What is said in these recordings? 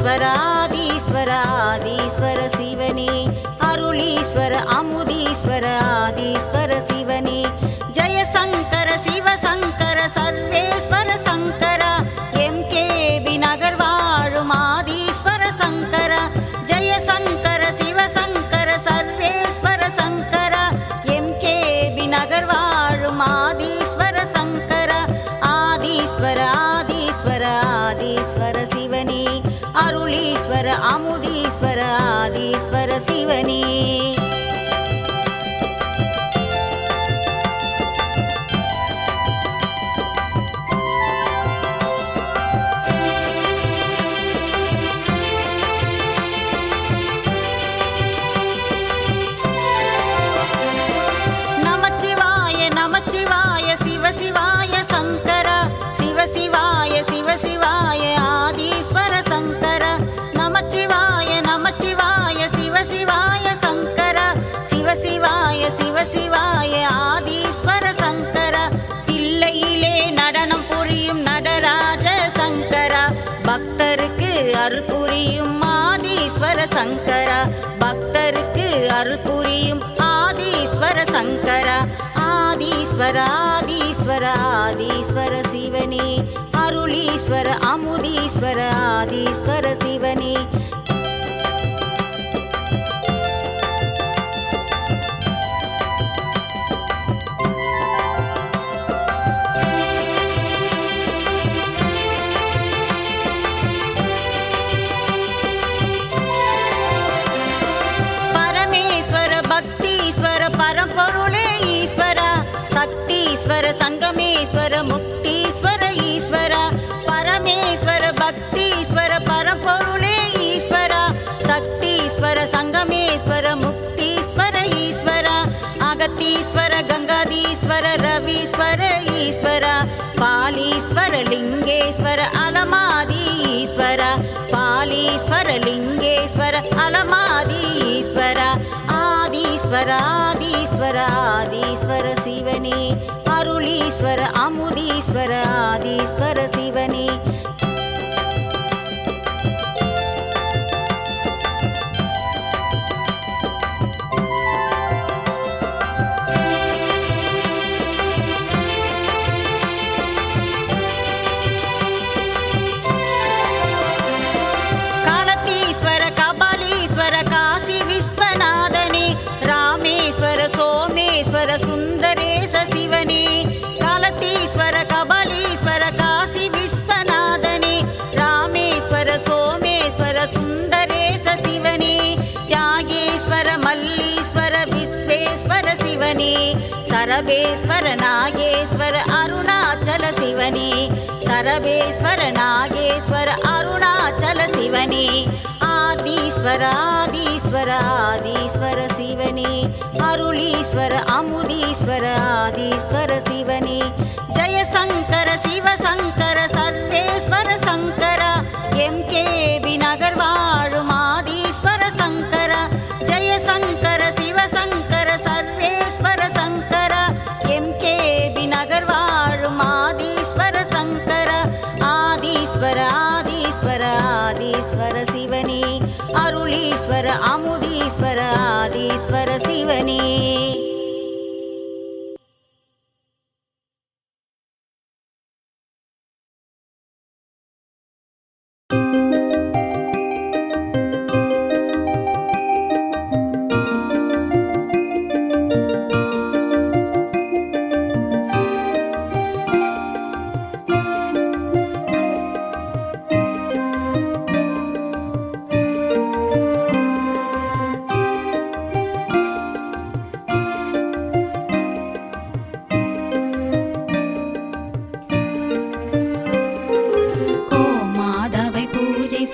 ஆதீஸ்வர ஆதீஸ்வர சிவனே அருளீஸ்வர அமுதீஸ்வர ஆதீஸ்வர சிவனே ஜெயசங்கர சிவசங்கர சர்வேஸ்வர சங்கர எம்கேபி நகர் வாழும் ஆதீஸ்வர சங்கர ஜெயசங்கர சிவசங்கர சர்வேஸ்வர சங்கர எம்கேபி நகர் வாழும் ஆதீஸ்வர சங்கர ஆதீஸ்வர ஆதீஸ்வர ஆதீஸ்வர சிவனே அருளீஸ்வர அமுதீஸ்வர ஆதீஸ்வர சிவனே நமச்சிவாய நமச்சிவாய சிவசிவாய சங்கர சிவசிவாய சிவசிவாய ஆதீஸ்வர சங்கர நமச்சிவாய நமச்சிவாய சிவசிவாய சங்கர சிவசிவாய சிவசிவாய ஆதீஸ்வர சங்கர தில்லையிலே நடனம் புரியும் நடராஜ சங்கர பக்தருக்கு அருள் புரியும் ஆதீஸ்வர சங்கர பக்தருக்கு அருள் புரியும் ஆதீஸ்வர சங்கர ஆதீஸ்வர ஆதீஸ்வர ஆதீஸ்வர சிவனே அருளீஸ்வர அமுதீஸ்வர ஆதீஸ்வர சிவனே பரம்பொருளே ஈஸ்வர சக்தீஸ்வர சங்கமேஸ்வர முக்தீஸ்வர ஈஸ்வர பரமேஸ்வர பக்தீஸ்வர பரம்பொருளே ஈஸ்வர சக்தீஸ்வர சங்கமேஸ்வர முக்தீஸ்வர ஈஸ்வர அகத்தீஸ்வர கங்காதீஸ்வர ரவீஸ்வர ஈஸ்வர பாலீஸ்வர லிங்கேஸ்வர அலமாதி ஈஸ்வர பாலீஸ்வர லிங்கேஸ்வர அலமாதி ஈஸ்வர ஆதீஸ்வர ஆதீஸ்வர ஆதீஸ்வர சிவனே அருளீஸ்வர அமுதீஸ்வர ஆதீஸ்வர சிவனே காலத்தீஸ்வர கபாலீஸ்வர காசி விஸ்வநாதனே ராமேஸ்வர சோமேஸ்வர சுந்தரேச சிவனே காலத்தீஸ்வர கபாலீஸ்வர காசி விஸ்வநாதனே ராமேஸ்வர சோமேஸ்வர சுந்தரேச சிவனே தியாகேஸ்வர மல்லீஸ்வர விஸ்வேஸ்வர சிவனே சரபேஸ்வர நாகேஸ்வர அருணாச்சல சிவனே சரபேஸ்வர நாகேஸ்வர அருணாச்சல சிவனே ஆதீஸ்வர ஆதீஸ்வர ஆதீஸ்வர சிவனே அருளீஸ்வர அமுதீஸ்வர ஆதீஸ்வர சிவனே ஜெயசங்கர சிவசங்கர சர்வேஸ்வர சங்கர எம்கேபி நகர் வாழும் ஆதீஸ்வர சங்கர ஜெயசங்கர சிவசங்கர சர்வேஸ்வர சங்கர எம்கேபி நகர் வாழும் ஆதீஸ்வர சங்கர ஆதீஸ்வர ஆதீஸ்வர ஆதீஸ்வர சிவனே அருளீஸ்வர அமுதீஸ்வர ஆதீஸ்வர சிவனே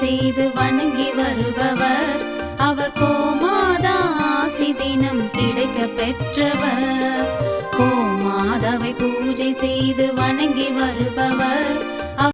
செய்து வணங்கி வருபவர் அவர் கோமாதா ஆசி தினம் கிடைக்க பெற்றவர் கோமாதாவை பூஜை செய்து வணங்கி வருபவர்